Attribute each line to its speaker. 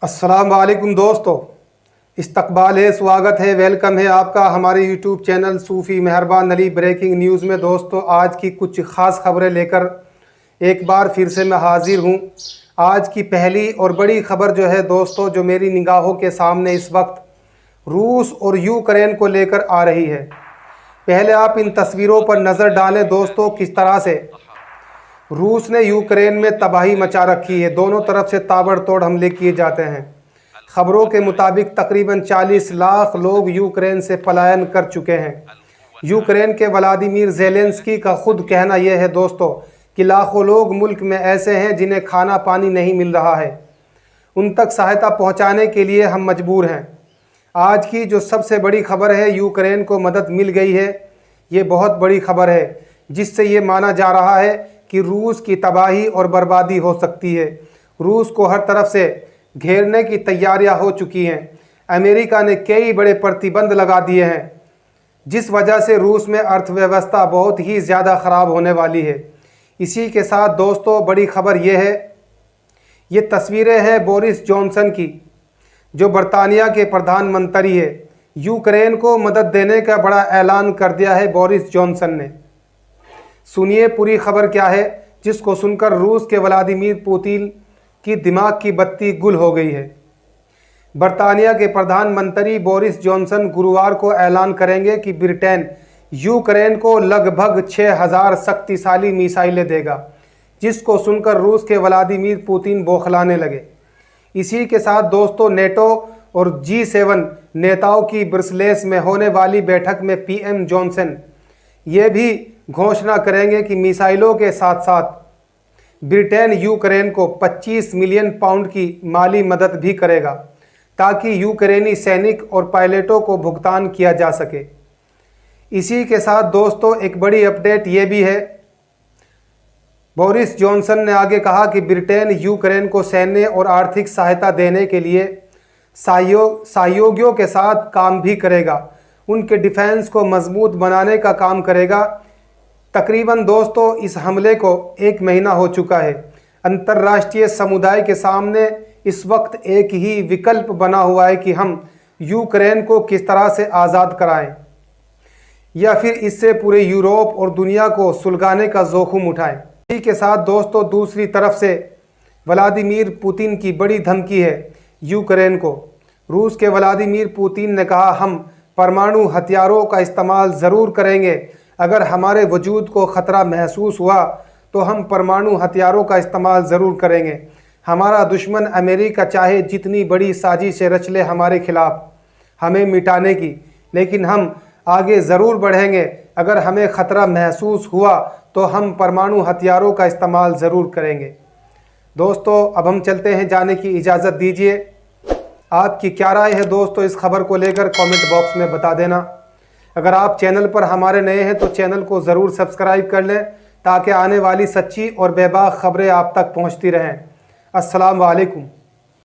Speaker 1: अस्सलाम वालेकुम दोस्तों, इस्तकबाल है, स्वागत है, वेलकम है आपका हमारे यूट्यूब चैनल सूफ़ी मेहरबान अली ब्रेकिंग न्यूज़ में। दोस्तों, आज की कुछ ख़ास खबरें लेकर एक बार फिर से मैं हाज़िर हूँ। आज की पहली और बड़ी खबर जो है दोस्तों, जो मेरी निगाहों के सामने इस वक्त रूस और यूक्रेन को लेकर आ रही है। पहले आप इन तस्वीरों पर नज़र डालें दोस्तों, किस तरह से रूस ने यूक्रेन में तबाही मचा रखी है। दोनों तरफ से ताबड़तोड़ हमले किए जाते हैं। खबरों के मुताबिक तकरीबन 40 लाख लोग यूक्रेन से पलायन कर चुके हैं। यूक्रेन के व्लादिमीर ज़ेलेंस्की का खुद कहना यह है दोस्तों कि लाखों लोग मुल्क में ऐसे हैं जिन्हें खाना पानी नहीं मिल रहा है। उन तक सहायता पहुंचाने के लिए हम मजबूर हैं। आज की जो सबसे बड़ी खबर है, यूक्रेन को मदद मिल गई है। ये बहुत बड़ी खबर है, जिससे ये माना जा रहा है कि रूस की तबाही और बर्बादी हो सकती है। रूस को हर तरफ से घेरने की तैयारियां हो चुकी हैं। अमेरिका ने कई बड़े प्रतिबंध लगा दिए हैं, जिस वजह से रूस में अर्थव्यवस्था बहुत ही ज़्यादा ख़राब होने वाली है। इसी के साथ दोस्तों, बड़ी खबर यह है, ये तस्वीरें हैं बोरिस जॉनसन की, जो बरतानिया के प्रधानमंत्री है। यूक्रेन को मदद देने का बड़ा ऐलान कर दिया है बोरिस जॉनसन ने। सुनिए पूरी खबर क्या है, जिसको सुनकर रूस के व्लादिमीर पुतिन की दिमाग की बत्ती गुल हो गई है। बरतानिया के प्रधानमंत्री बोरिस जॉनसन गुरुवार को ऐलान करेंगे कि ब्रिटेन यूक्रेन को लगभग 6000 शक्तिशाली मिसाइलें देगा, जिसको सुनकर रूस के व्लादिमीर पुतिन बौखलाने लगे। इसी के साथ दोस्तों, नेटो और G7 नेताओं की ब्रसेल्स में होने वाली बैठक में पीएम जॉनसन ये भी घोषणा करेंगे कि मिसाइलों के साथ साथ ब्रिटेन यूक्रेन को 25 मिलियन पाउंड की माली मदद भी करेगा, ताकि यूक्रेनी सैनिक और पायलटों को भुगतान किया जा सके। इसी के साथ दोस्तों, एक बड़ी अपडेट ये भी है, बोरिस जॉनसन ने आगे कहा कि ब्रिटेन यूक्रेन को सैन्य और आर्थिक सहायता देने के लिए सहयोगियों के साथ काम भी करेगा, उनके डिफेंस को मजबूत बनाने का काम करेगा। तकरीबन दोस्तों, इस हमले को 1 महीना हो चुका है। अंतर्राष्ट्रीय समुदाय के सामने इस वक्त एक ही विकल्प बना हुआ है कि हम यूक्रेन को किस तरह से आज़ाद कराएं, या फिर इससे पूरे यूरोप और दुनिया को सुलगाने का जोखिम उठाएं। इसी के साथ दोस्तों, दूसरी तरफ से व्लादिमीर पुतिन की बड़ी धमकी है यूक्रेन को। रूस के व्लादिमीर पुतिन ने कहा, हम परमाणु हथियारों का इस्तेमाल ज़रूर करेंगे। अगर हमारे वजूद को ख़तरा महसूस हुआ तो हम परमाणु हथियारों का इस्तेमाल ज़रूर करेंगे। हमारा दुश्मन अमेरिका चाहे जितनी बड़ी साजिशें रच ले हमारे खिलाफ हमें मिटाने की, लेकिन हम आगे ज़रूर बढ़ेंगे। अगर हमें ख़तरा महसूस हुआ तो हम परमाणु हथियारों का इस्तेमाल ज़रूर करेंगे। दोस्तों, अब हम चलते हैं, जाने की इजाज़त दीजिए। आपकी क्या राय है दोस्तों इस खबर को लेकर, कमेंट बॉक्स में बता देना। अगर आप चैनल पर हमारे नए हैं तो चैनल को ज़रूर सब्सक्राइब कर लें, ताकि आने वाली सच्ची और बेबाक खबरें आप तक पहुंचती रहें। अस्सलाम वालेकुम।